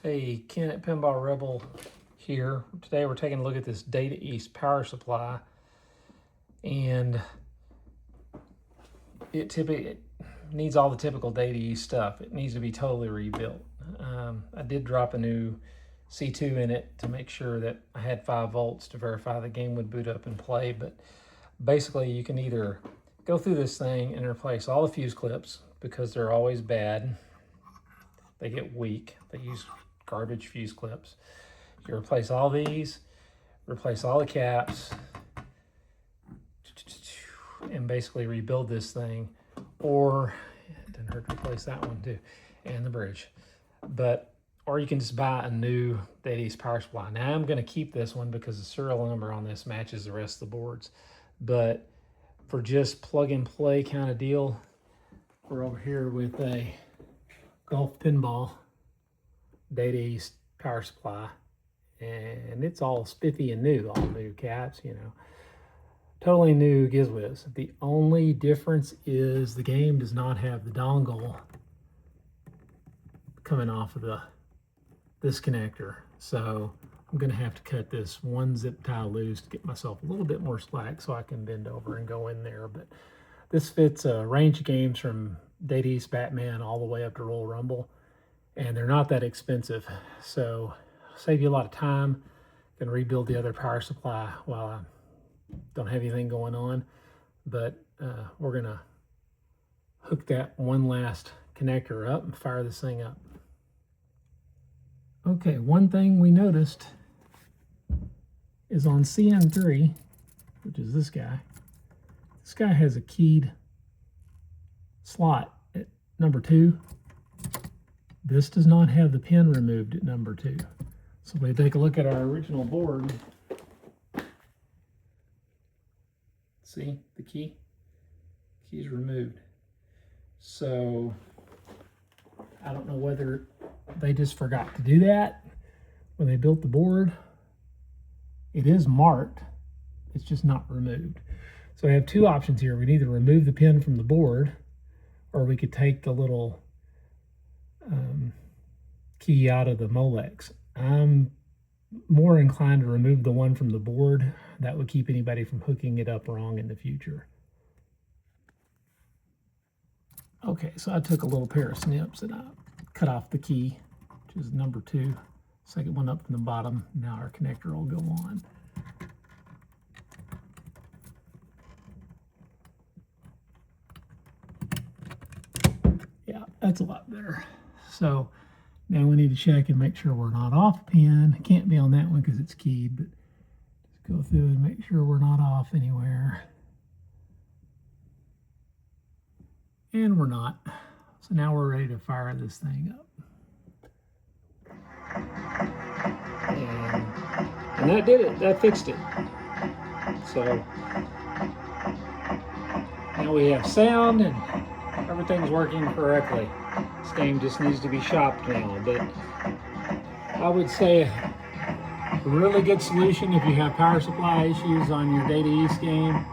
Hey, Ken at Pinball Rebel here. Today we're taking a look at this Data East power supply, and it needs all the typical Data East stuff. It needs to be totally rebuilt. I did drop a new C2 in it to make sure that I had 5 volts to verify the game would boot up and play, but basically you can either go through this thing and replace all the fuse clips because they're always bad. They get weak. They use garbage fuse clips. You replace all these, replace all the caps, and basically rebuild this thing. Or it doesn't hurt to replace that one too, and the bridge. Or you can just buy a new Data East power supply. Now I'm going to keep this one because the serial number on this matches the rest of the boards. But for just plug and play kind of deal, we're over here with a Gulf Pinball Data East power supply, and it's all spiffy and new, all new caps, you know, totally new gizwiz. The only difference is the game does not have the dongle coming off of this connector, so I'm gonna have to cut this one zip tie loose to get myself a little bit more slack so I can bend over and go in there. But this fits a range of games from Data East Batman all the way up to Royal Rumble, and they're not that expensive, so save you a lot of time. Can rebuild the other power supply while I don't have anything going on. But we're gonna hook that one last connector up and fire this thing up. Okay, one thing we noticed is on CN3, which is this guy has a keyed slot at number 2. This does not have the pin removed at number 2. So we take a look at our original board. See the key's removed. So I don't know whether they just forgot to do that when they built the board. It is marked, it's just not removed. So we have 2 options here. We can either remove the pin from the board, or we could take the little key out of the Molex. I'm more inclined to remove the one from the board. That would keep anybody from hooking it up wrong in the future. Okay, so I took a little pair of snips and I cut off the key, which is number 2. Second one up from the bottom. Now our connector will go on. Yeah, that's a lot better. So now we need to check and make sure we're not off pin. It can't be on that one because it's keyed, but just go through and make sure we're not off anywhere. And we're not. So now we're ready to fire this thing up. And that did it. That fixed it. So now we have sound and everything's working correctly. This game just needs to be shopped now, but I would say a really good solution if you have power supply issues on your Data East game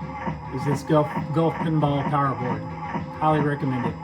is this Gulf Pinball power board. Highly recommend it.